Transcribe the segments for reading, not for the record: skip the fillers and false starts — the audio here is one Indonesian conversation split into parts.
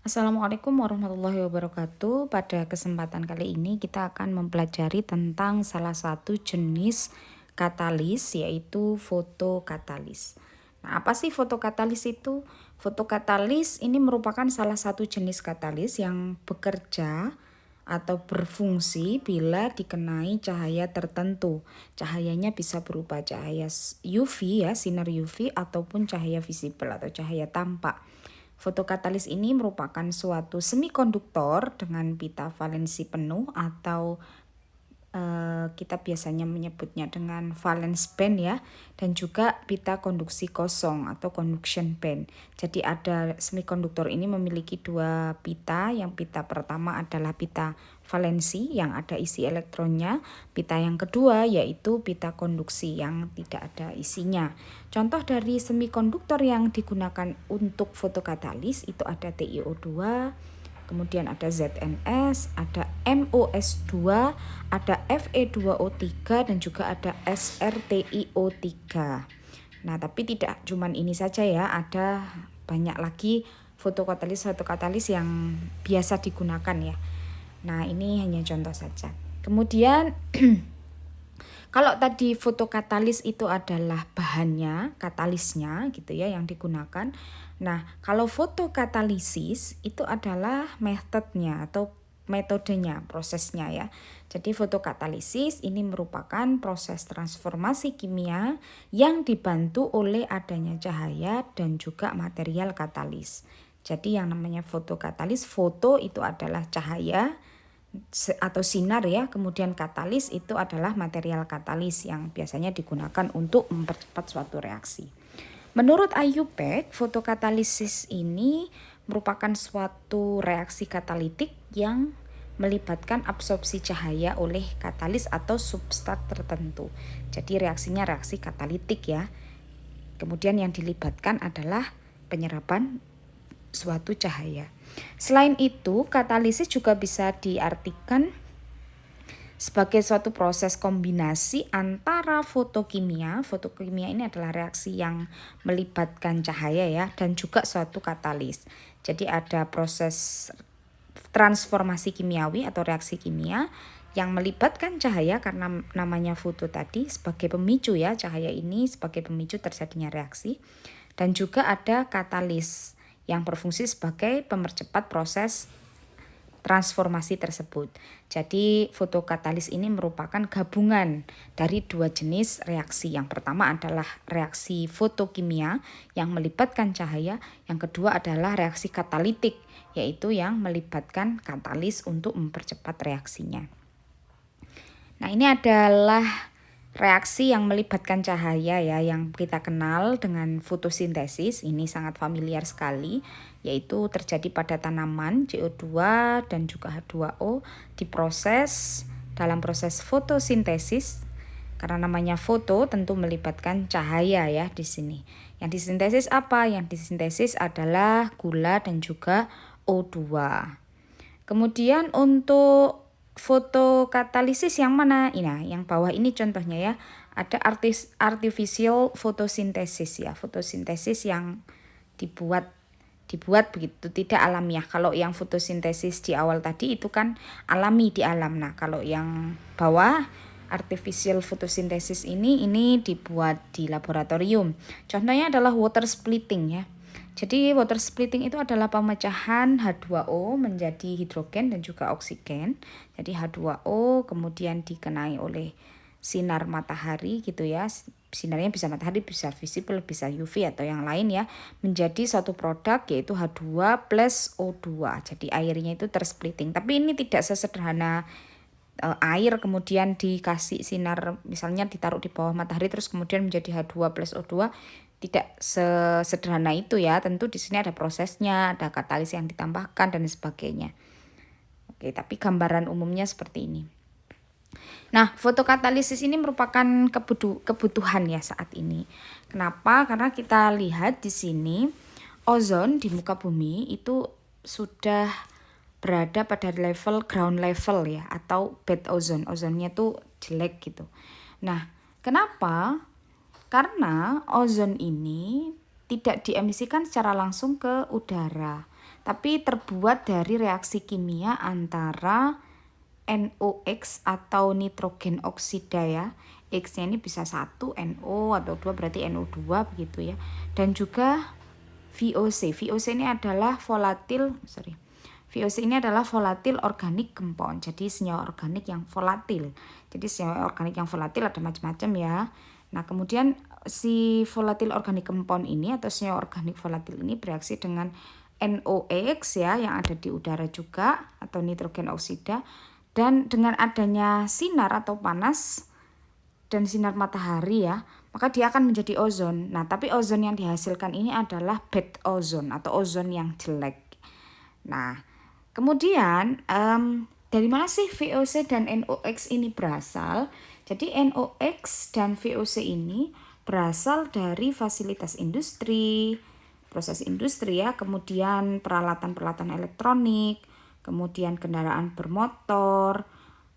Assalamualaikum warahmatullahi wabarakatuh. Pada kesempatan kali ini kita akan mempelajari tentang salah satu jenis katalis, yaitu fotokatalis. Nah, apa sih fotokatalis itu? Fotokatalis ini merupakan salah satu jenis katalis yang bekerja atau berfungsi bila dikenai cahaya tertentu. Cahayanya bisa berupa cahaya UV ya, sinar UV, ataupun cahaya visible atau cahaya tampak. Fotokatalis ini merupakan suatu semikonduktor dengan pita valensi penuh atau kita biasanya menyebutnya dengan valence band ya, dan juga pita konduksi kosong atau conduction band. Jadi ada semikonduktor ini memiliki dua pita. Yang pita pertama adalah pita valensi yang ada isi elektronnya. Pita yang kedua yaitu pita konduksi yang tidak ada isinya. Contoh dari semikonduktor yang digunakan untuk fotokatalis itu ada TiO2, kemudian ada ZNS, ada MOS2, ada Fe2O3, dan juga ada SrTiO3. Nah, tapi tidak cuman ini saja ya, ada banyak lagi fotokatalis yang biasa digunakan ya. Nah, ini hanya contoh saja. Kemudian kalau tadi fotokatalis itu adalah bahannya, katalisnya gitu ya yang digunakan. Nah, kalau fotokatalisis itu adalah metodenya atau metodenya, prosesnya ya. Jadi fotokatalisis ini merupakan proses transformasi kimia yang dibantu oleh adanya cahaya dan juga material katalis. Jadi yang namanya fotokatalis, foto itu adalah cahaya atau sinar ya, kemudian katalis itu adalah material katalis yang biasanya digunakan untuk mempercepat suatu reaksi. Menurut IUPAC, fotokatalisis ini merupakan suatu reaksi katalitik yang melibatkan absorpsi cahaya oleh katalis atau substrat tertentu. Jadi reaksinya reaksi katalitik ya. Kemudian yang dilibatkan adalah penyerapan suatu cahaya. Selain itu, katalisis juga bisa diartikan sebagai suatu proses kombinasi antara fotokimia. Fotokimia ini adalah reaksi yang melibatkan cahaya ya, dan juga suatu katalis. Jadi ada proses transformasi kimiawi atau reaksi kimia yang melibatkan cahaya karena namanya foto tadi sebagai pemicu ya, cahaya ini sebagai pemicu terjadinya reaksi. Dan juga ada katalis yang berfungsi sebagai pemercepat proses transformasi tersebut. Jadi fotokatalis ini merupakan gabungan dari dua jenis reaksi. Yang pertama adalah reaksi fotokimia yang melibatkan cahaya. Yang kedua adalah reaksi katalitik, yaitu yang melibatkan katalis untuk mempercepat reaksinya. Nah, ini adalah reaksi yang melibatkan cahaya ya, yang kita kenal dengan fotosintesis. Ini sangat familiar sekali, yaitu terjadi pada tanaman, CO2 dan juga H2O diproses dalam proses fotosintesis. Karena namanya foto tentu melibatkan cahaya ya di sini. Yang disintesis apa? Yang disintesis adalah gula dan juga O2. Kemudian untuk fotokatalisis yang mana? Nah, yang bawah ini contohnya ya. Ada artificial fotosintesis ya. Fotosintesis yang dibuat begitu, tidak alamiah. Kalau yang fotosintesis di awal tadi itu kan alami di alam. Nah, kalau yang bawah artificial fotosintesis ini dibuat di laboratorium. Contohnya adalah water splitting ya. Jadi water splitting itu adalah pemecahan H2O menjadi hidrogen dan juga oksigen. Jadi H2O kemudian dikenai oleh sinar matahari gitu ya. Sinarnya bisa matahari, bisa visible, bisa UV atau yang lain ya. Menjadi satu produk yaitu H2 plus O2. Jadi airnya itu tersplitting. Tapi ini tidak sesederhana air kemudian dikasih sinar, misalnya ditaruh di bawah matahari terus kemudian menjadi H2 plus O2. Tidak sesederhana itu ya, tentu di sini ada prosesnya, ada katalis yang ditambahkan dan sebagainya. Oke, tapi gambaran umumnya seperti ini. Nah, fotokatalisis ini merupakan kebutuhan ya saat ini. Kenapa? Karena kita lihat di sini ozon di muka bumi itu sudah berada pada level ground level ya, atau bad ozone. Ozonnya tuh jelek gitu. Nah, kenapa? Karena ozon ini tidak diemisikan secara langsung ke udara, tapi terbuat dari reaksi kimia antara NOx atau nitrogen oksida ya. X-nya ini bisa 1 NO atau 2 berarti NO2 begitu ya. Dan juga VOC. VOC ini adalah VOC ini adalah volatil organik compound. Jadi senyawa organik yang volatil. Jadi senyawa organik yang volatil ada macam-macam ya. Nah, kemudian si volatil organik compound ini atau senyawa organik volatil ini bereaksi dengan NOx ya yang ada di udara juga atau nitrogen oksida, dan dengan adanya sinar atau panas dan sinar matahari ya, maka dia akan menjadi ozon. Nah, tapi ozon yang dihasilkan ini adalah bad ozone atau ozon yang jelek. Nah, kemudian dari mana sih VOC dan NOx ini berasal? Jadi NOx dan VOC ini berasal dari fasilitas industri, proses industri ya, kemudian peralatan-peralatan elektronik, kemudian kendaraan bermotor,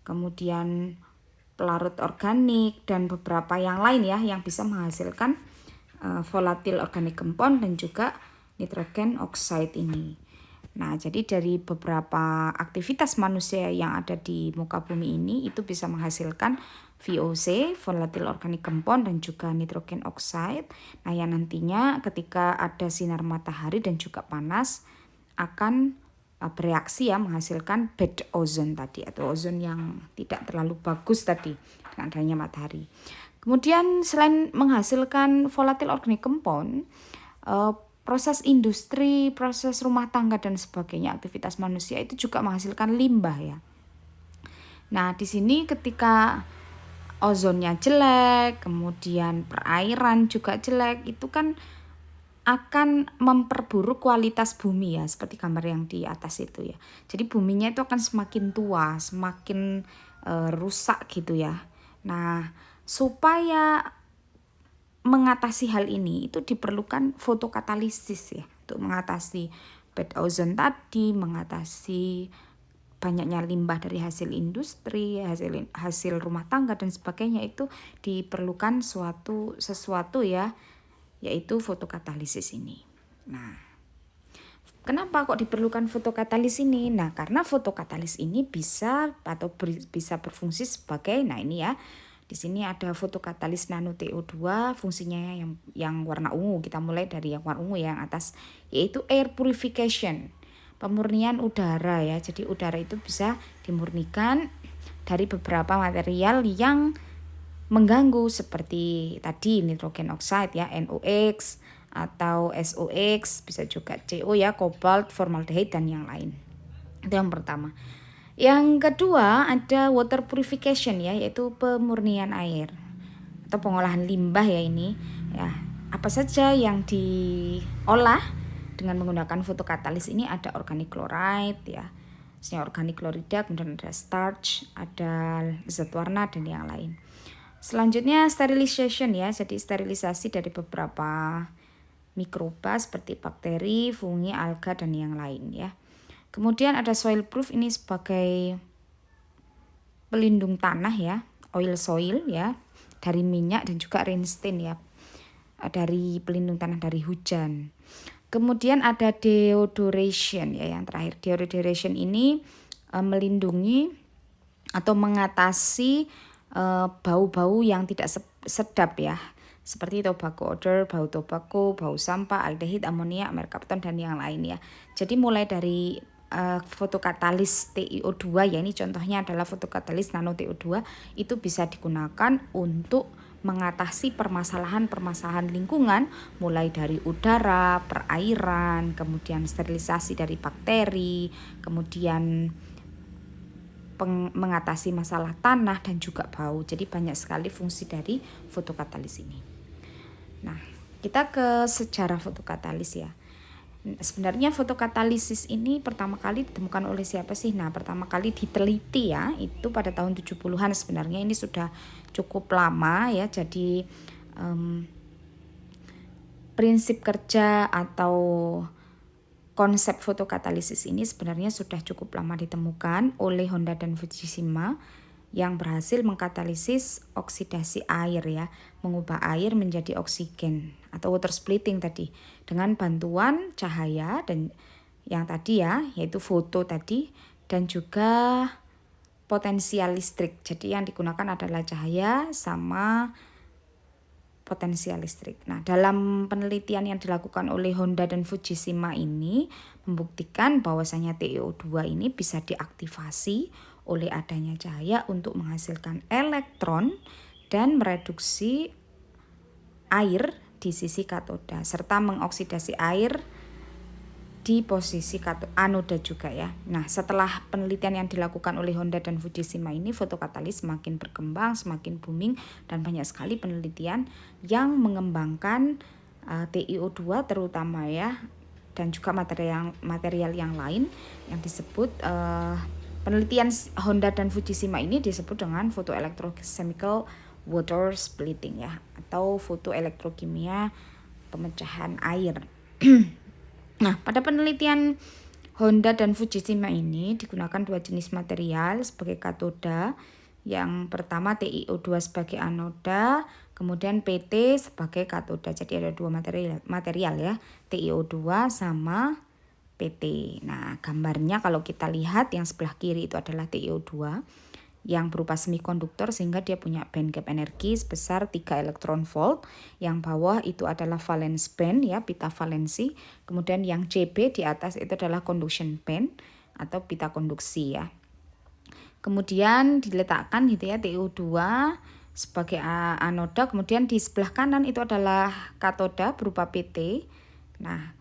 kemudian pelarut organik dan beberapa yang lain ya yang bisa menghasilkan volatil organic compound dan juga nitrogen oxide ini. Nah, jadi dari beberapa aktivitas manusia yang ada di muka bumi ini itu bisa menghasilkan VOC, volatile organic compound, dan juga nitrogen oxide. Nah, yang nantinya ketika ada sinar matahari dan juga panas akan bereaksi ya menghasilkan bad ozone tadi atau ozon yang tidak terlalu bagus tadi dengan adanya matahari. Kemudian selain menghasilkan volatile organic compound, proses industri, proses rumah tangga dan sebagainya, aktivitas manusia itu juga menghasilkan limbah ya. Nah, di sini ketika ozonnya jelek, kemudian perairan juga jelek, itu kan akan memperburuk kualitas bumi ya, seperti gambar yang di atas itu ya. Jadi buminya itu akan semakin tua, semakin rusak gitu ya. Nah, supaya mengatasi hal ini itu diperlukan fotokatalisis ya, untuk mengatasi bad ozone tadi, mengatasi banyaknya limbah dari hasil industri, hasil rumah tangga dan sebagainya, itu diperlukan sesuatu ya, yaitu fotokatalisis ini. Nah, kenapa kok diperlukan fotokatalis ini? Nah, karena fotokatalis ini bisa berfungsi sebagai, nah ini ya, di sini ada fotokatalis nano TO2, fungsinya yang warna ungu. Kita mulai dari yang warna ungu yang atas, yaitu air purification, pemurnian udara ya. Jadi udara itu bisa dimurnikan dari beberapa material yang mengganggu seperti tadi nitrogen oxide ya, NOx atau SOx, bisa juga CO ya, cobalt, formaldehyde dan yang lain. Itu yang pertama. Yang kedua ada water purification ya, yaitu pemurnian air atau pengolahan limbah ya ini ya. Apa saja yang diolah dengan menggunakan fotokatalis ini? Ada organic chloride ya, senyawa organik klorida, kemudian ada starch, ada zat warna dan yang lain. Selanjutnya sterilization ya, jadi sterilisasi dari beberapa mikroba seperti bakteri, fungi, alga dan yang lain ya. Kemudian ada soil proof, ini sebagai pelindung tanah ya, oil soil ya, dari minyak, dan juga rain stain ya, dari pelindung tanah dari hujan. Kemudian ada deodoration ya, yang terakhir. Deodoration ini melindungi atau mengatasi bau-bau yang tidak sedap ya, seperti tobacco odor, bau tobacco, bau sampah, aldehid, amonia, merkapton dan yang lain ya. Jadi mulai dari fotokatalis TiO2 ya, ini contohnya adalah fotokatalis nano TiO2, itu bisa digunakan untuk mengatasi permasalahan-permasalahan lingkungan, mulai dari udara, perairan, kemudian sterilisasi dari bakteri, kemudian mengatasi masalah tanah dan juga bau. Jadi banyak sekali fungsi dari fotokatalis ini. Nah, kita ke sejarah fotokatalis ya. Sebenarnya fotokatalisis ini pertama kali ditemukan oleh siapa sih? Nah, pertama kali diteliti ya, itu pada tahun 70-an. Sebenarnya ini sudah cukup lama ya. Jadi prinsip kerja atau konsep fotokatalisis ini sebenarnya sudah cukup lama ditemukan oleh Honda dan Fukushima, yang berhasil mengkatalisis oksidasi air ya, mengubah air menjadi oksigen atau water splitting tadi dengan bantuan cahaya dan yang tadi ya, yaitu foto tadi dan juga potensial listrik. Jadi yang digunakan adalah cahaya sama potensial listrik. Nah, dalam penelitian yang dilakukan oleh Honda dan Fujishima ini membuktikan bahwasanya TiO2 ini bisa diaktifasi oleh adanya cahaya untuk menghasilkan elektron dan mereduksi air di sisi katoda serta mengoksidasi air di posisi anoda juga ya. Nah, setelah penelitian yang dilakukan oleh Honda dan Fujishima ini, fotokatalis semakin berkembang, semakin booming dan banyak sekali penelitian yang mengembangkan TiO2 terutama ya, dan juga material yang lain yang disebut penelitian Honda dan Fujishima ini disebut dengan photoelectrochemical water splitting ya, atau fotoelektrokimia pemecahan air. Nah, pada penelitian Honda dan Fujishima ini digunakan dua jenis material sebagai katoda. Yang pertama TiO2 sebagai anoda, kemudian PT sebagai katoda. Jadi ada dua material ya, TiO2 sama PT. Nah, gambarnya kalau kita lihat yang sebelah kiri itu adalah TiO2 yang berupa semikonduktor sehingga dia punya band gap energi sebesar 3 elektron volt. Yang bawah itu adalah valence band ya, pita valensi. Kemudian yang CB di atas itu adalah conduction band atau pita konduksi ya. Kemudian diletakkan gitu ya TiO2 sebagai anoda, kemudian di sebelah kanan itu adalah katoda berupa PT. Nah,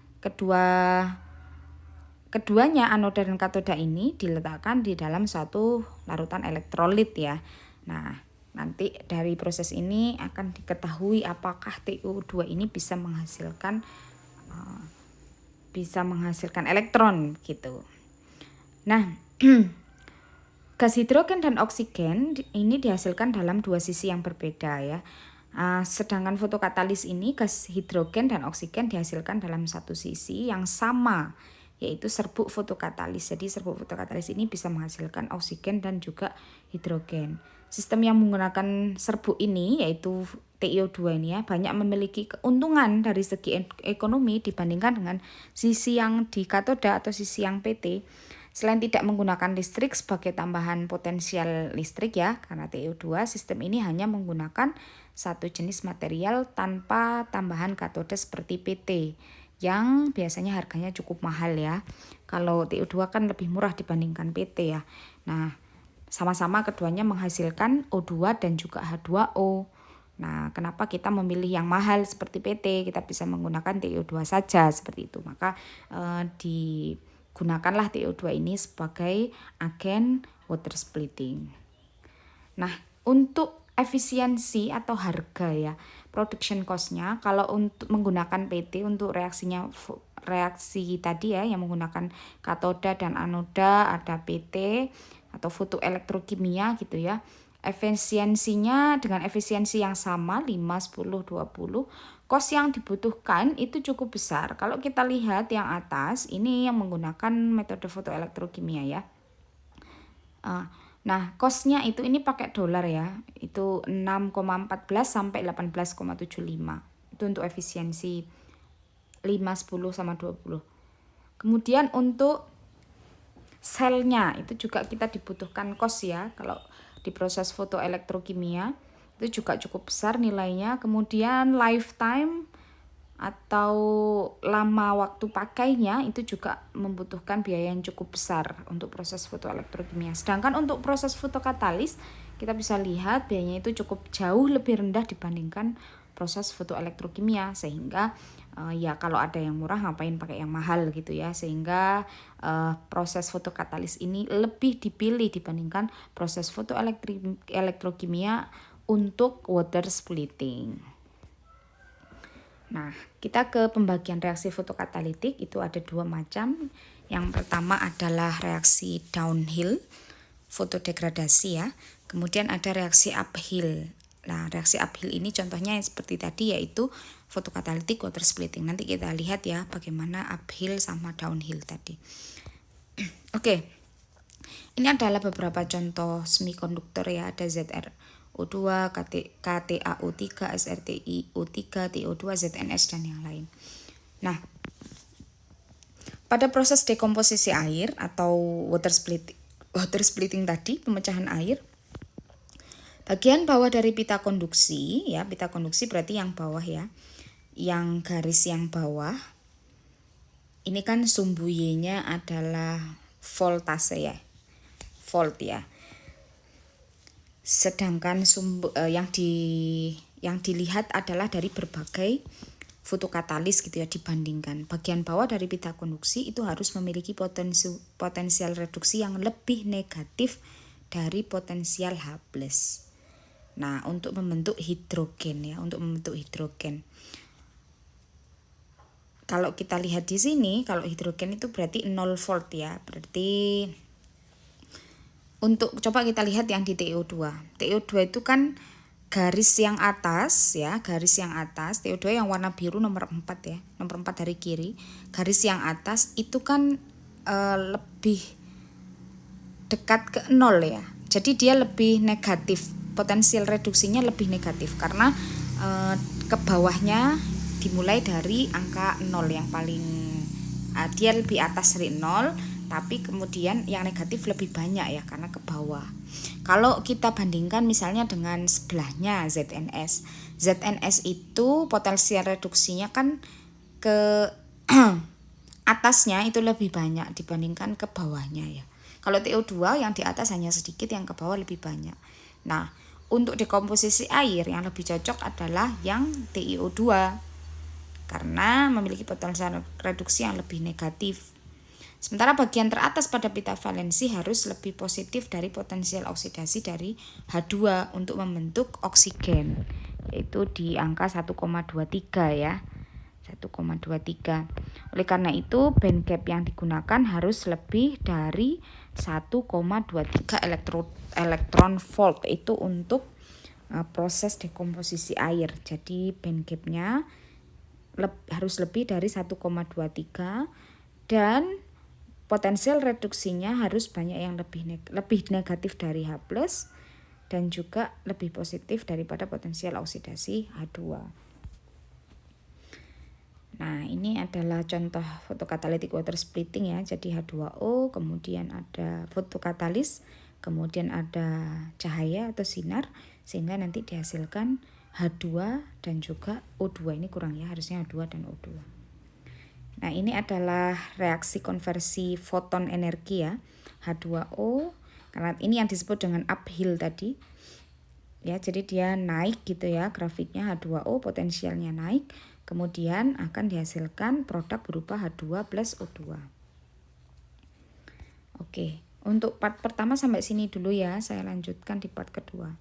keduanya anoda dan katoda ini diletakkan di dalam satu larutan elektrolit ya. Nah, nanti dari proses ini akan diketahui apakah TiO2 ini bisa menghasilkan elektron gitu. Nah, gas hidrogen dan oksigen ini dihasilkan dalam dua sisi yang berbeda ya. Sedangkan fotokatalis ini gas hidrogen dan oksigen dihasilkan dalam satu sisi yang sama, yaitu serbuk fotokatalis. Jadi serbuk fotokatalis ini bisa menghasilkan oksigen dan juga hidrogen. Sistem yang menggunakan serbuk ini yaitu TiO2 ini ya banyak memiliki keuntungan dari segi ekonomi dibandingkan dengan sisi yang di katoda atau sisi yang PT. Selain tidak menggunakan listrik sebagai tambahan potensial listrik ya, karena TiO2 sistem ini hanya menggunakan satu jenis material tanpa tambahan katoda seperti PT. Yang biasanya harganya cukup mahal ya. Kalau TiO2 kan lebih murah dibandingkan PT ya. Nah, sama-sama keduanya menghasilkan O2 dan juga H2O. Nah, kenapa kita memilih yang mahal seperti PT? Kita bisa menggunakan TiO2 saja seperti itu. Maka digunakanlah TiO2 ini sebagai agen water splitting. Nah, untuk efisiensi atau harga ya, production cost-nya kalau untuk menggunakan PT untuk reaksi tadi ya yang menggunakan katoda dan anoda, ada PT atau fotoelektrokimia gitu ya. Efisiensinya dengan efisiensi yang sama 5, 10, 20, cost yang dibutuhkan itu cukup besar. Kalau kita lihat yang atas ini yang menggunakan metode fotoelektrokimia ya. Nah, cost-nya ini pakai dolar ya. Itu 6,14 sampai 18,75. Itu untuk efisiensi 5, 10 sama 20. Kemudian untuk selnya itu juga kita dibutuhkan cost ya. Kalau di proses fotoelektrokimia itu juga cukup besar nilainya. Kemudian lifetime atau lama waktu pakainya itu juga membutuhkan biaya yang cukup besar untuk proses fotoelektrokimia. Sedangkan untuk proses fotokatalis kita bisa lihat biayanya itu cukup jauh lebih rendah dibandingkan proses fotoelektrokimia, sehingga ya kalau ada yang murah ngapain pakai yang mahal gitu ya, sehingga proses fotokatalis ini lebih dipilih dibandingkan proses fotoelektrokimia untuk water splitting. Nah, kita ke pembagian reaksi fotokatalitik itu ada dua macam. Yang pertama adalah reaksi downhill, fotodegradasi ya. Kemudian ada reaksi uphill. Nah, reaksi uphill ini contohnya yang seperti tadi yaitu fotokatalitik water splitting. Nanti kita lihat ya bagaimana uphill sama downhill tadi. Oke. Ini adalah beberapa contoh semikonduktor ya, ada ZrO O2, KTAO3, SRTiO3, TO2, ZNS, dan yang lain. Nah, pada proses dekomposisi air atau water splitting tadi, pemecahan air, bagian bawah dari pita konduksi, ya, pita konduksi berarti yang bawah ya, yang garis yang bawah, ini kan sumbu Y-nya adalah voltase ya, volt ya. Sedangkan yang dilihat adalah dari berbagai fotokatalis gitu ya, dibandingkan. Bagian bawah dari pita konduksi itu harus memiliki potensial reduksi yang lebih negatif dari potensial H+. Nah, untuk membentuk hidrogen ya, Kalau kita lihat di sini, kalau hidrogen itu berarti 0 volt ya. Berarti untuk coba kita lihat yang di TiO2. TiO2 itu kan garis yang atas ya, TiO2 yang warna biru nomor 4 ya, nomor 4 dari kiri. Garis yang atas itu kan lebih dekat ke 0 ya. Jadi dia lebih negatif, potensial reduksinya lebih negatif karena ke bawahnya dimulai dari angka 0 yang paling dia lebih atas dari 0, tapi kemudian yang negatif lebih banyak ya karena ke bawah. Kalau kita bandingkan misalnya dengan sebelahnya ZNS. ZNS itu potensial reduksinya kan ke atasnya itu lebih banyak dibandingkan ke bawahnya ya. Kalau TO2 yang di atas hanya sedikit, yang ke bawah lebih banyak. Nah, untuk dekomposisi air yang lebih cocok adalah yang TiO2 karena memiliki potensial reduksi yang lebih negatif. Sementara bagian teratas pada pita valensi harus lebih positif dari potensial oksidasi dari H2 untuk membentuk oksigen, yaitu di angka 1,23 ya. 1,23. Oleh karena itu band gap yang digunakan harus lebih dari 1,23 elektron volt itu untuk proses dekomposisi air. Jadi band gapnya harus lebih dari 1,23 dan potensial reduksinya harus banyak yang lebih negatif dari H+ dan juga lebih positif daripada potensial oksidasi H2. Nah, ini adalah contoh photocatalytic water splitting ya. Jadi H2O, kemudian ada fotokatalis, kemudian ada cahaya atau sinar, sehingga nanti dihasilkan H2 dan juga O2. Ini kurang ya, harusnya H2 dan O2. Nah, ini adalah reaksi konversi foton energi ya, H2O, karena ini yang disebut dengan uphill tadi. Ya, jadi dia naik gitu ya, grafiknya H2O potensialnya naik. Kemudian akan dihasilkan produk berupa H2 plus O2. Oke, untuk part pertama sampai sini dulu ya, saya lanjutkan di part kedua.